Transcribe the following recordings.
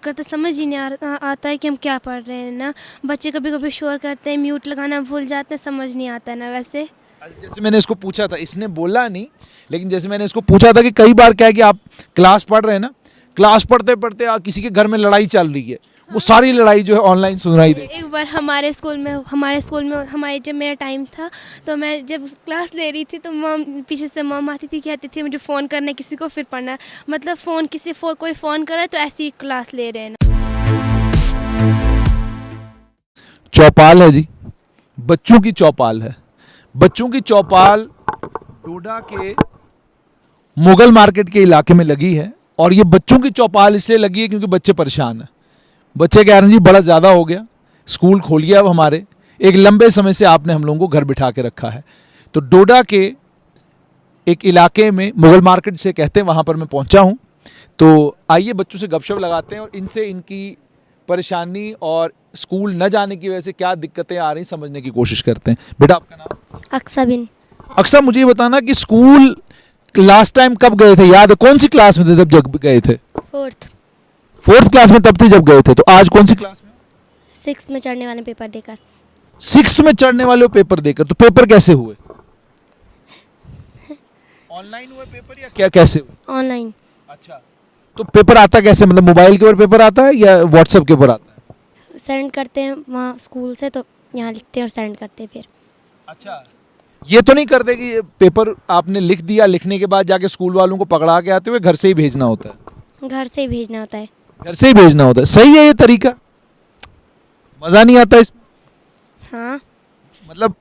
करते समझ ही नहीं आता है कि हम क्या पढ़ रहे हैं ना। बच्चे कभी कभी शोर करते हैं, म्यूट लगाना भूल जाते हैं, समझ नहीं आता है ना। वैसे जैसे मैंने इसको पूछा था, इसने बोला नहीं, लेकिन जैसे मैंने इसको पूछा था कि कई बार क्या है कि आप क्लास पढ़ रहे हैं ना, क्लास पढ़ते पढ़ते किसी के घर में लड़ाई चल रही है, वो सारी लड़ाई जो है ऑनलाइन सुनाई दे। एक बार हमारे स्कूल में हमारे जब मेरा टाइम था तो मैं जब क्लास ले रही थी तो मॉम पीछे से मॉम आती थी, कहती थी मुझे फ़ोन करना है किसी को फिर पढ़ना है। मतलब कोई फ़ोन कर रहा है तो ऐसी ही क्लास ले रहे हैं ना। चौपाल है जी, बच्चों की चौपाल है। बच्चों की चौपाल डोडा के मुगल मार्केट के इलाके में लगी है। और ये बच्चों की चौपाल इसलिए लगी है क्योंकि बच्चे परेशान हैं। बच्चे कह रहे हैं जी बड़ा ज़्यादा हो गया, स्कूल खोलिए अब हमारे, एक लंबे समय से आपने हम लोगों को घर बिठा के रखा है। तो डोडा के एक इलाके में मुगल मार्केट से कहते हैं, वहाँ पर मैं पहुँचा हूँ। तो आइए बच्चों से गपशप लगाते हैं और इनसे इनकी परेशानी और स्कूल न जाने की वजह से क्या दिक्कतें आ रही समझने की कोशिश करते हैं। बेटा आपका नाम? अक्सा बिन। अक्सर मुझे ये बताना कि स्कूल लास्ट टाइम कब गए थे, याद है? कौन सी क्लास में थे जब गए थे? फोर्थ क्लास में तब थे जब गए थे। तो आज कौन सी क्लास में? 6 में चढ़ने वाले पेपर देकर। 6th में चढ़ने वाले हो पेपर देकर। तो पेपर कैसे हुए? ऑनलाइन हुए पेपर या क्या, कैसे हुए? ऑनलाइन। अच्छा, तो पेपर आता कैसे, मतलब मोबाइल के ऊपर पेपर आता है या व्हाट्सएप के ऊपर आता है? सेंड करते हैं वहाँ स्कूल से, तो यहाँ लिखते हैं और सेंड करते हैं फिर। अच्छा, ये तो नहीं करते कि ये पेपर आपने लिख दिया, लिखने के बाद जाके स्कूल वालों को पकड़ा के आते हुए घर से ही भेजना होता है? घर से ही भेजना होता है। घर से ही भेजना होता है। सही है ये तरीका? मज़ा नहीं आता इसमें? हाँ, मतलब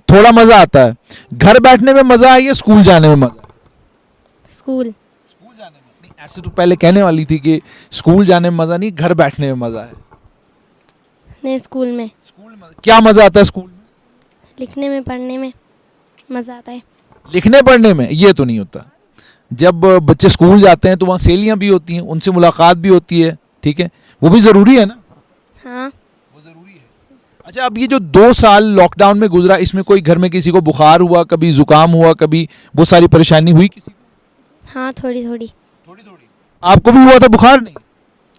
थोड़ा मज़ा आता है। घर बैठने में मज़ा है या स्कूल जाने में मज़ा है? स्कूल जाने में नहीं, ऐसे तो पहले कहने वाली थी कि स्कूल जाने में मज़ा नहीं, घर बैठने में मज़ा है। नहीं, स्कूल में क्या मज़ा आता है स्कूल में? लिखने में, पढ़ने में मज़ा आता है। लिखने पढ़ने में ये तो नहीं होता। जब बच्चे स्कूल जाते हैं तो वहाँ सहेलियाँ भी होती हैं, उनसे मुलाकात भी होती है, ठीक है, वो भी ज़रूरी है ना? हाँ, वो ज़रूरी है। अच्छा, अब ये जो 2 साल लॉकडाउन में गुजरा, इसमें कोई घर में किसी को बुखार हुआ, कभी जुकाम हुआ, कभी वो सारी परेशानी हुई किसी को? हाँ, थोड़ी थोड़ी। आपको भी हुआ था बुखार? नहीं?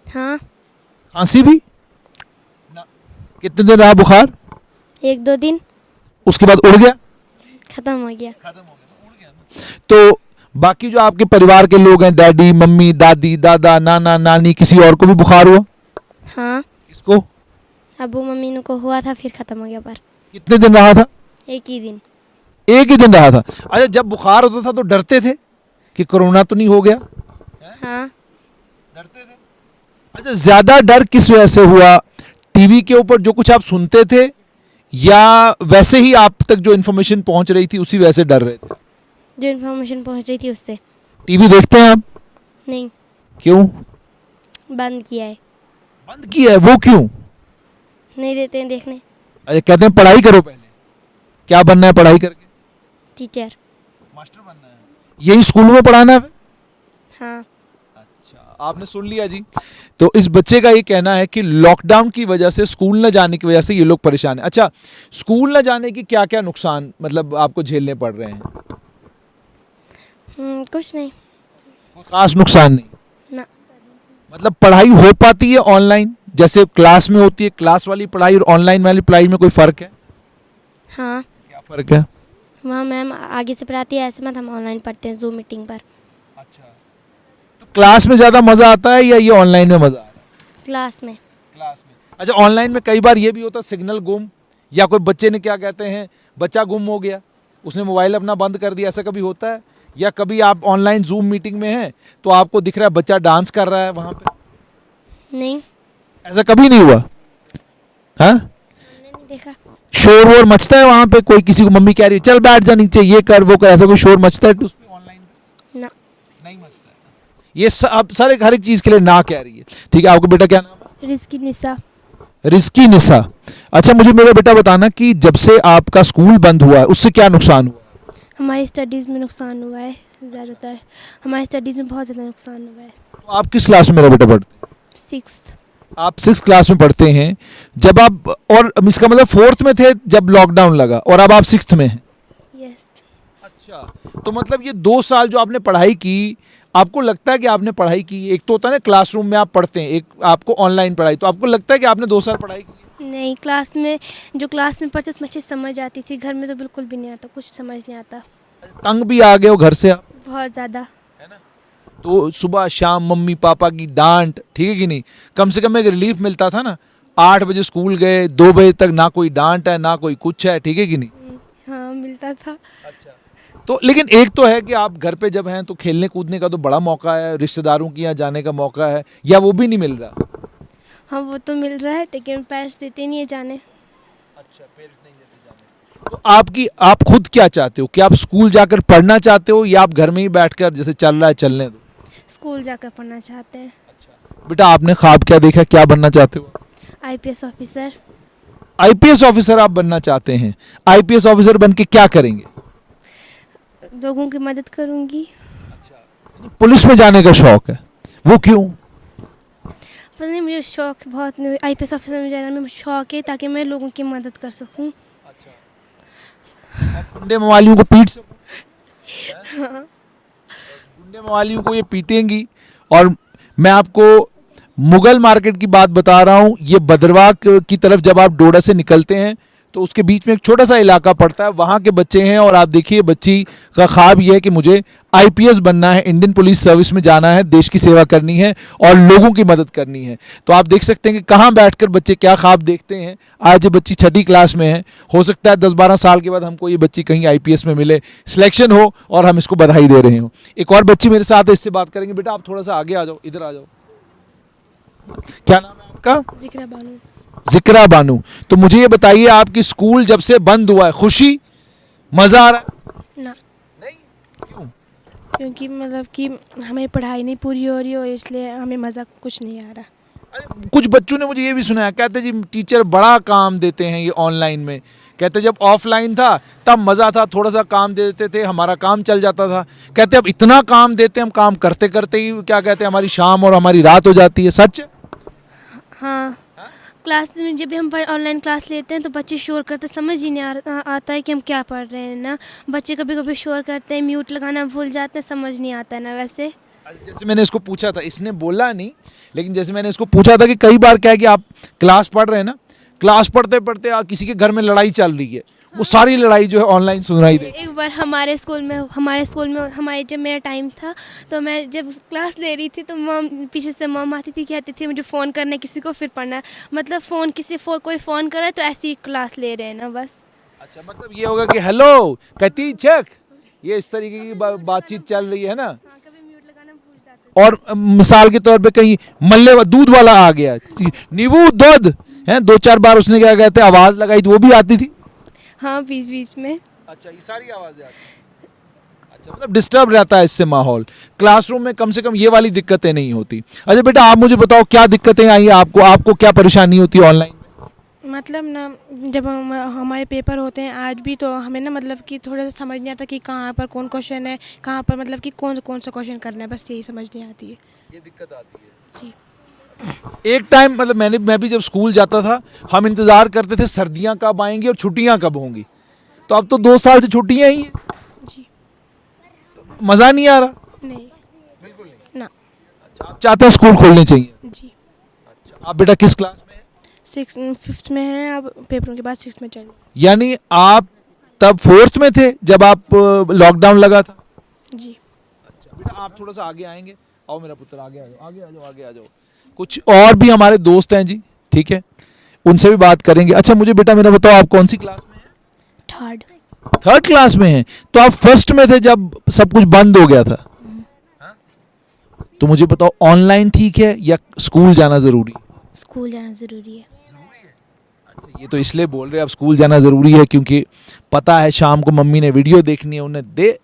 हाँ, खांसी भी ना? कितने दिन रहा बुखार? 1-2 दिन। उसके बाद उड़ गया? ख़त्म हो गया। तो बाकी जो आपके परिवार के लोग हैं, डैडी, मम्मी, दादी, दादा, नाना, नानी, किसी और को भी बुखार हुआ? हाँ, किसको? अबू मम्मी को हुआ था, फिर ख़त्म हो गया। पर कितने दिन रहा था? 1 ही दिन। एक ही दिन रहा था। अच्छा, जब बुखार होता था तो डरते थे कि कोरोना तो नहीं हो गया? हाँ, डरते थे। अच्छा, ज्यादा डर किस वजह से हुआ? टीवी के ऊपर जो कुछ आप सुनते थे या वैसे ही आप तक जो इन्फॉर्मेशन पहुंच रही थी उसी वजह से डर रहे थे? जो इन्फॉर्मेशन पहुँच रही थी उससे। टीवी देखते हैं आप? नहीं, क्यों बंद किया है। बंद किया है? वो क्यों? नहीं देते हैं देखने। अच्छा, कहते हैं पढ़ाई करो पहले। क्या बनना है पढ़ाई करके? टीचर। मास्टर बनना है। यही स्कूल में पढ़ाना है? हाँ। अच्छा, आपने सुन लिया जी। तो इस बच्चे का ये कहना है कि लॉकडाउन की वजह से, स्कूल न जाने की वजह से ये लोग परेशान हैं। अच्छा, स्कूल न जाने की क्या क्या नुकसान मतलब आपको झेलने पड़ रहे हैं? कुछ नहीं। कोई खास नुकसान नहीं? ना। मतलब पढ़ाई हो पाती है ऑनलाइन जैसे क्लास में होती है? क्लास वाली पढ़ाई और ऑनलाइन वाली पढ़ाई में कोई फ़र्क है? हाँ, क्या फ़र्क है? वहाँ मैम आगे से पढ़ाती है, ऐसे मत हम ऑनलाइन पढ़ते हैं जूम मीटिंग पर। अच्छा, तो क्लास में ज़्यादा मज़ा आता है या ये ऑनलाइन में मज़ा आ रहा है? क्लास में। अच्छा, ऑनलाइन में कई बार ये भी होता है सिग्नल गुम, या कोई बच्चे ने क्या कहते हैं बच्चा गुम हो गया, उसने मोबाइल अपना बंद कर दिया, ऐसा कभी होता है? या कभी आप ऑनलाइन जूम मीटिंग में हैं तो आपको दिख रहा है बच्चा डांस कर रहा है वहाँ पे? नहीं, ऐसा कभी नहीं हुआ? हाँ, हमने नहीं देखा। शोर वोर मचता है वहाँ पे? कोई किसी को मम्मी कह रही है चल बैठ जा नीचे, ये कर वो कर, ऐसा कोई शोर मचता है उसमें ऑनलाइन पे? ना। नहीं मचता है। ये सब सारे हर एक चीज़ के लिए ना कह रही है। ठीक है, आपका बेटा क्या नाम है? रिस्की निशा। रिस्की निशा। अच्छा, मुझे मेरा बेटा बताना कि जब से आपका स्कूल बंद हुआ है उससे क्या नुकसान हुआ? हमारी स्टडीज़ में नुकसान हुआ है ज़्यादातर। हमारी स्टडीज़ में बहुत ज़्यादा नुकसान हुआ है। तो आप किस क्लास में मेरा बेटा पढ़ते हैं? 6th। आप 6th क्लास में पढ़ते हैं। जब आप, और इसका मतलब 4th में थे जब लॉकडाउन लगा और अब आप 6th में हैं? यस। अच्छा, तो मतलब ये 2 साल जो आपने पढ़ाई की, आपको लगता है कि आपने पढ़ाई की? एक तो होता है ना क्लासरूम में आप पढ़ते हैं, एक आपको ऑनलाइन पढ़ाई, तो आपको लगता है कि आपने 2 साल पढ़ाई की? नहीं, क्लास में जो क्लास में पढ़ते उसमें अच्छी समझ आती थी, घर में तो बिल्कुल भी नहीं आता, कुछ समझ नहीं आता। तंग भी आ गए हो घर से आप? बहुत ज़्यादा। है ना? तो सुबह शाम मम्मी पापा की डांट, ठीक है कि नहीं? कम से कम एक रिलीफ मिलता था ना, 8 बजे स्कूल गए, 2 बजे तक ना कोई डांट है ना कोई कुछ है, ठीक है कि नहीं? हाँ, मिलता था। अच्छा। तो लेकिन एक तो है कि आप घर पे जब हैं तो खेलने कूदने का तो बड़ा मौका है, रिश्तेदारों के यहाँ जाने का मौका है, या वो भी नहीं मिल रहा? हाँ, वो तो मिल रहा है लेकिन पेरेंट्स देते नहीं है जाने। अच्छा, पेरेंट्स नहीं देते जाने। तो आप खुद क्या चाहते हो? कि आप स्कूल जाकर पढ़ना चाहते हो, या आप घर में ही बैठकर जैसे चल रहा है चलने दो? स्कूल जाकर पढ़ना चाहते हैं। अच्छा बेटा, आपने ख्वाब क्या देखा, क्या बनना चाहते हो? IPS officer. आईपीएस ऑफिसर आप बनना चाहते हैं? आईपीएस ऑफिसर बन के क्या करेंगे? लोगों की मदद करूंगी। पुलिस में जाने का शौक है, वो क्यों? पता नहीं, मुझे शौक बहुत आईपीएस ऑफिसर में जाने में शौक है ताकि मैं लोगों की मदद कर सकूं। गुंडे मवालियों को पीट सकूं? गुंडे मवालियों को ये पीटेंगी। और मैं आपको मुगल मार्केट की बात बता रहा हूँ, ये भद्रवाह की तरफ जब आप डोडा से निकलते हैं तो उसके बीच में एक छोटा सा इलाका पड़ता है, वहाँ के बच्चे हैं। और आप देखिए, बच्ची का ख्वाब ये है कि मुझे आईपीएस बनना है, इंडियन पुलिस सर्विस में जाना है, देश की सेवा करनी है और लोगों की मदद करनी है। तो आप देख सकते हैं कि कहाँ बैठकर बच्चे क्या ख्वाब देखते हैं। आज ये बच्ची 6ठी क्लास में है, हो सकता है 10-12 साल के बाद हमको ये बच्ची कहीं आईपीएस में मिले, सिलेक्शन हो और हम इसको बधाई दे रहे हो। एक और बच्ची मेरे साथ है, इससे बात करेंगे। बेटा आप थोड़ा सा आगे आ जाओ, इधर आ जाओ। क्या नाम है आपका? जिक्रा बानू। जिक्रा बानू। तो मुझे ये बताइए, आपकी स्कूल जब से बंद हुआ है, खुशी, मजा आ रहा है? ना, नहीं, क्यों? क्योंकि मतलब कि हमें पढ़ाई नहीं पूरी हो रही और इसलिए हमें मज़ा कुछ नहीं आ रहा। अरे, कुछ बच्चों ने मुझे ये भी सुनाया, कहते जी टीचर बड़ा काम देते हैं ये ऑनलाइन में। कहते जब ऑफलाइन था तब मज़ा था, थोड़ा सा काम दे देते थे, हमारा काम चल जाता था। कहते अब इतना काम देते हैं, हम काम करते करते ही क्या कहते हैं हमारी शाम और हमारी रात हो जाती है। सच? हाँ, क्लास में जब भी हम ऑनलाइन क्लास लेते हैं तो बच्चे शोर करते, समझ ही नहीं आता है कि हम क्या पढ़ रहे हैं ना। बच्चे कभी कभी शोर करते हैं, म्यूट लगाना भूल जाते हैं, समझ नहीं आता है ना। वैसे जैसे मैंने इसको पूछा था, इसने बोला नहीं, लेकिन जैसे मैंने इसको पूछा था कि कई बार क्या है कि आप क्लास पढ़ रहे हैं ना, क्लास पढ़ते पढ़ते किसी के घर में लड़ाई चल रही है, वो सारी लड़ाई जो है ऑनलाइन सुनाई दे। एक बार हमारे स्कूल में हमारे जब मेरा टाइम था तो मैं जब क्लास ले रही थी तो मॉम पीछे से मॉम आती थी, कहती थी मुझे फ़ोन करना है किसी को फिर पढ़ना है। मतलब फ़ोन कोई फ़ोन कर रहा है तो ऐसी क्लास ले रहे हैं ना बस। अच्छा, मतलब ये होगा कि हेलो कहती चक, ये इस तरीके की बातचीत चल रही है ना। हाँ, कभी म्यूट लगाना भूल जाते। और मिसाल के तौर पे कहीं मल्ले दूध वाला आ गया, नींबू दूध है, 2-4 बार उसने क्या कहते हैं आवाज़ लगाई तो वो भी आती थी। हाँ, बीच बीच में। अच्छा, ये सारी आवाज़ें आती हैं। अच्छा, मतलब डिस्टर्ब रहता है इससे माहौल। क्लासरूम में कम से कम ये वाली दिक्कतें नहीं होती। अच्छा बेटा, आप मुझे बताओ क्या दिक्कतें आई हैं आपको क्या परेशानी होती है ऑनलाइन में? मतलब ना, जब हमारे पेपर होते हैं आज भी, तो हमें ना मतलब कि थोड़ा सा समझ नहीं आता कि कहाँ पर कौन क्वेश्चन है, कहाँ पर मतलब कि कौन कौन सा क्वेश्चन करना है, बस यही समझ नहीं आती है। ये दिक्कत आती है जी। एक टाइम, मतलब मैं भी जब स्कूल जाता था, हम इंतज़ार करते थे सर्दियाँ कब आएंगी और छुट्टियाँ कब होंगी। तो अब तो 2 साल से छुट्टियाँ ही हैं, जी। मज़ा नहीं आ रहा। नहीं, बिल्कुल नहीं। ना। अच्छा, आप चाहते हैं स्कूल खोलने चाहिए? जी। अच्छा, आप बेटा किस क्लास में हैं? 5th में हैं, अब पेपरों के बाद 6th में चढ़। यानी आप तब 4th में थे जब आप लॉकडाउन लगा था? जी। अच्छा बेटा, आप थोड़ा सा आगे आएंगे। आओ मेरा पुत्र, आगे आ जाओ, आगे आ जाओ, आगे आ जाओ। कुछ और भी हमारे दोस्त हैं जी, ठीक है, उनसे भी बात करेंगे। अच्छा मुझे बेटा मेरा बताओ, आप कौन सी क्लास में हैं? 3rd। 3rd क्लास में हैं। तो आप 1st में थे जब सब कुछ बंद हो गया था। तो मुझे बताओ, ऑनलाइन ठीक है या स्कूल जाना ज़रूरी है? स्कूल जाना ज़रूरी है। अच्छा, ये तो इसलिए बोल रहे हैं अब स्कूल जाना ज़रूरी है क्योंकि पता है शाम को मम्मी ने वीडियो देखनी है, उन्हें दे,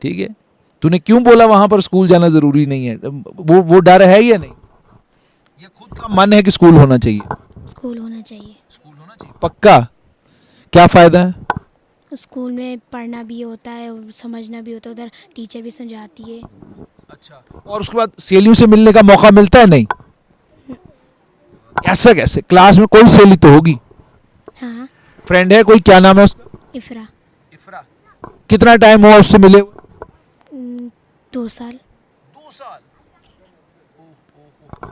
ठीक है। तूने क्यों बोला वहाँ पर स्कूल जाना ज़रूरी नहीं है? वो डर है या नहीं? ये खुद का मन है कि स्कूल होना चाहिए? स्कूल होना चाहिए। स्कूल होना चाहिए पक्का। क्या फ़ायदा है? स्कूल में पढ़ना भी होता है और समझना भी होता है, उधर टीचर भी समझाती है। अच्छा, और उसके बाद सहेलियों से मिलने का मौका मिलता है? नहीं। ऐसा कैसे? क्लास में कोई सहेली तो होगी, हाँ, फ्रेंड है कोई, क्या नाम है उसका? इफ़रा। इफरा। कितना टाइम हुआ उससे मिले हुए? 2 साल। 2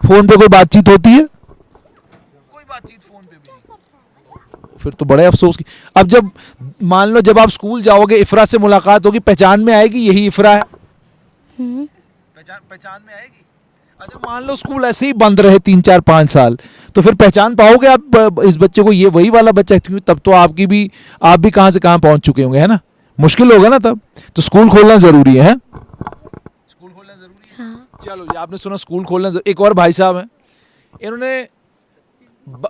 फोन पे कोई बातचीत होती है? कोई बातचीत फोन पे भी नहीं। फिर तो बड़े अफसोस की। अब जब मान लो जब आप स्कूल जाओगे, इफ्रा से मुलाकात होगी, पहचान में आएगी यही इफ्रा है? पहचान में आएगी। अच्छा मान लो स्कूल ऐसे ही बंद रहे 3-4-5 साल, तो फिर पहचान पाओगे आप इस बच्चे को, ये वही वाला बच्चा है? क्योंकि तब तो आप भी कहां से कहां पहुंच चुके होंगे, है ना? मुश्किल होगा ना तब। तो स्कूल खोलना जरूरी है? स्कूल खोलना जरूरी है। हाँ। चलो ये आपने सुना, स्कूल खोलना एक और भाई साहब हैं, इन्होंने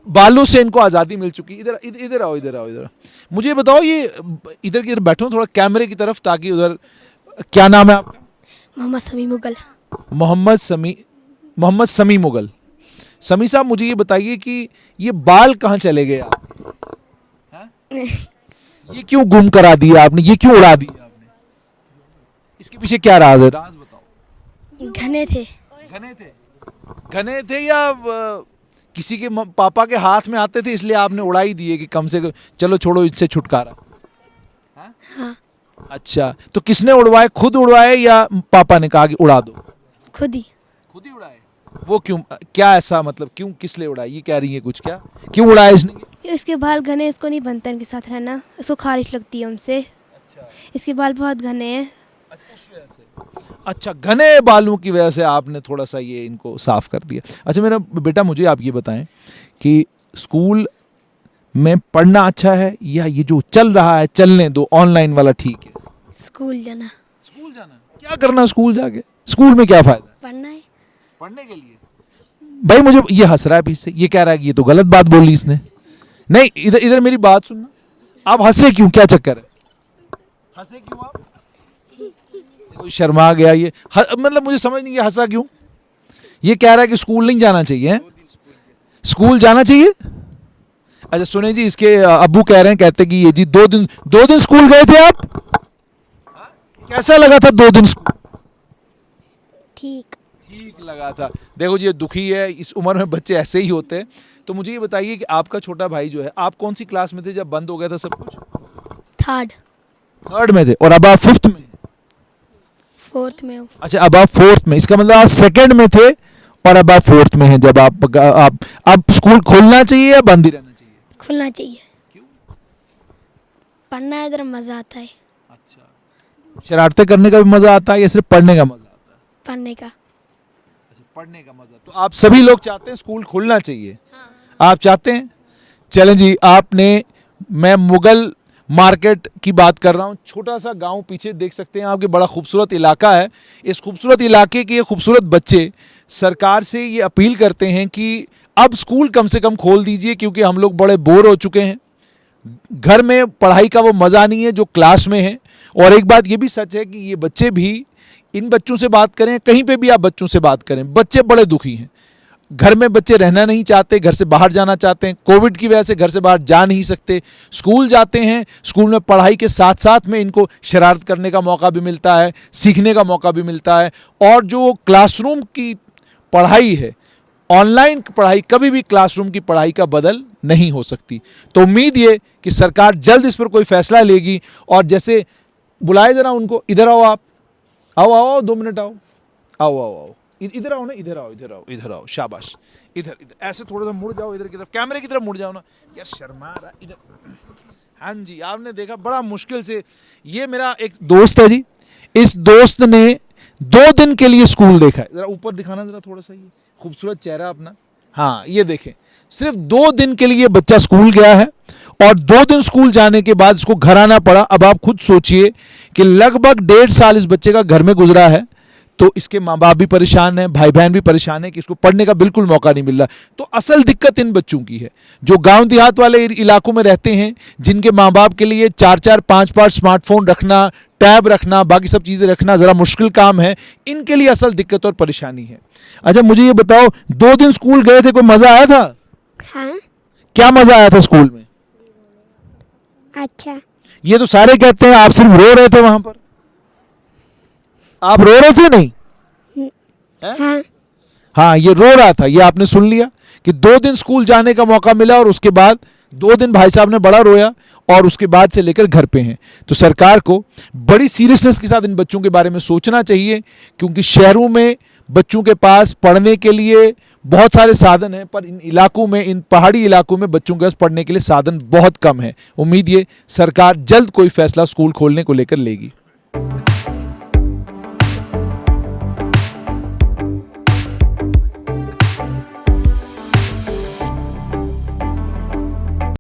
बालू से इनको आज़ादी मिल चुकी। इधर इधर आओ, इधर आओ, इधर आओ। मुझे बताओ, ये इधर की तरफ बैठो थोड़ा कैमरे की तरफ, ताकि उधर, क्या नाम है आपका? मोहम्मद समी मुगल। मोहम्मद समी मुगल। समी साहब मुझे ये बताइए कि ये बाल कहाँ चले गए आपके? हैं? ये क्यों गुम करा दिया आपने, ये क्यों उड़ा दिया आपने? इसके पीछे क्या राज है? राज बताओ। घने थे। घने थे या किसी के पापा के हाथ में आते थे इसलिए आपने उड़ा ही दिए कि कम से कम चलो छोड़ो इससे छुटकारा? हाँ। अच्छा, तो किसने उड़वाए, खुद उड़वाए या पापा ने कहा कि उड़ा दो? खुद ही उड़ाए। वो क्यों, क्या ऐसा मतलब, क्यों, किस लिए उड़ाए? ये कह रही है कुछ, क्या क्यों उड़ाया इसने? इसके बाल घने, इसको नहीं बनता इनके साथ रहना, इसको खारिश लगती है उनसे। अच्छा, इसके बाल बहुत घने हैं। उस वजह से। अच्छा, घने बालों की वजह से आपने थोड़ा सा ये इनको साफ कर दिया। अच्छा मेरा बेटा, मुझे आप ये बताएं कि स्कूल में पढ़ना अच्छा है या ये जो चल रहा है चलने दो, ऑनलाइन वाला ठीक है? स्कूल जाना। क्या करना स्कूल जाके? स्कूल में क्या फायदा? पढ़ना है। पढ़ने के लिए। भाई मुझे ये हंस रहा है पीछे से, ये कह रहा है कि ये तो गलत बात बोली इसने। नहीं, इधर इधर मेरी बात सुनना। आप हंसे क्यों, क्या चक्कर है? हंसे क्यों आप? कोई शर्मा गया ये, मतलब मुझे समझ नहीं, ये हंसा क्यों? ये कह रहा है कि स्कूल नहीं जाना चाहिए है? स्कूल जाना चाहिए। अच्छा सुने जी, इसके अब्बू कह रहे हैं, कहते कि ये जी 2 दिन स्कूल गए थे आप, कैसा लगा था 2 दिन स्कूल? ठीक लगा था। देखो जी ये दुखी है, इस उम्र में बच्चे ऐसे ही होते हैं। तो मुझे ये बताइए कि आपका छोटा भाई जो है, आप कौन सी क्लास में थे जब बंद हो गया था सब कुछ? थर्ड में थे, और अब आप 5th में? 4th में हूँ। अच्छा, अब आप 4th में, इसका मतलब आप 2nd में थे और अब आप 4th में हैं। जब आप अब स्कूल खोलना चाहिए या बंद ही रहना चाहिए? खुलना चाहिए। क्यों? पढ़ना है, इधर मज़ा आता है। अच्छा, शरारतें करने का भी मजा आता है या सिर्फ पढ़ने का मजा आता है? पढ़ने का। पढ़ने का मजा। तो आप सभी लोग चाहते हैं स्कूल खुलना चाहिए? हाँ। आप चाहते हैं? चलें जी, मैं मुगल मार्केट की बात कर रहा हूँ। छोटा सा गांव पीछे देख सकते हैं आपके, बड़ा खूबसूरत इलाका है। इस खूबसूरत इलाके के ये खूबसूरत बच्चे सरकार से ये अपील करते हैं कि अब स्कूल कम से कम खोल दीजिए, क्योंकि हम लोग बड़े बोर हो चुके हैं। घर में पढ़ाई का वो मज़ा नहीं है जो क्लास में है। और एक बात ये भी सच है कि ये बच्चे भी, इन बच्चों से बात करें, कहीं पे भी आप बच्चों से बात करें, बच्चे बड़े दुखी हैं। घर में बच्चे रहना नहीं चाहते, घर से बाहर जाना चाहते हैं। कोविड की वजह से घर से बाहर जा नहीं सकते, स्कूल जाते हैं। स्कूल में पढ़ाई के साथ साथ में इनको शरारत करने का मौका भी मिलता है, सीखने का मौका भी मिलता है। और जो क्लासरूम की पढ़ाई है, ऑनलाइन पढ़ाई कभी भी क्लासरूम की पढ़ाई का बदल नहीं हो सकती। तो उम्मीद ये कि सरकार जल्द इस पर कोई फैसला लेगी। और जैसे बुलाए जरा उनको, इधर आओ आप, आओ 2 मिनट आओ, इधर आओ ना, इधर आओ, शाबाश, इधर ऐसे थोड़ा सा मुड़ जाओ, इधर की तरफ, कैमरे की तरफ मुड़ जाओ ना यार, शर्मा रहा इधर। हाँ जी, आपने देखा बड़ा मुश्किल से। ये मेरा एक दोस्त है जी, इस दोस्त ने 2 दिन के लिए स्कूल देखा है। जरा ऊपर दिखाना जरा थोड़ा सा, ये खूबसूरत चेहरा अपना। हाँ ये देखें, सिर्फ 2 दिन के लिए बच्चा स्कूल गया है और 2 दिन स्कूल जाने के बाद इसको घर आना पड़ा। अब आप खुद सोचिए कि लगभग 1.5 साल इस बच्चे का घर में गुजरा है। तो इसके माँ बाप भी परेशान हैं, भाई बहन भी परेशान हैं कि इसको पढ़ने का बिल्कुल मौका नहीं मिल रहा। तो असल दिक्कत इन बच्चों की है जो गांव देहात वाले इलाकों में रहते हैं, जिनके माँ बाप के लिए 4-4, 5-5 स्मार्टफोन रखना, टैब रखना, बाकी सब चीज़ें रखना ज़रा मुश्किल काम है। इनके लिए असल दिक्कत और परेशानी है। अच्छा मुझे ये बताओ, 2 दिन स्कूल गए थे, कोई मज़ा आया था? हाँ। क्या मज़ा आया था स्कूल में? अच्छा। ये तो सारे कहते हैं, आप सिर्फ रो रहे थे वहां पर। आप रो रहे थे नहीं? हाँ। हाँ ये रो रहा था, ये आपने सुन लिया कि 2 दिन स्कूल जाने का मौका मिला और उसके बाद 2 दिन भाई साहब ने बड़ा रोया और उसके बाद से लेकर घर पे हैं। तो सरकार को बड़ी सीरियसनेस के साथ इन बच्चों के बारे में सोचना चाहिए, क्योंकि शहरों में बच्चों के पास पढ़ने के लिए बहुत सारे साधन हैं, पर इन इलाकों में, इन पहाड़ी इलाकों में बच्चों के पास पढ़ने के लिए साधन बहुत कम है। उम्मीद ये सरकार जल्द कोई फैसला स्कूल खोलने को लेकर लेगी।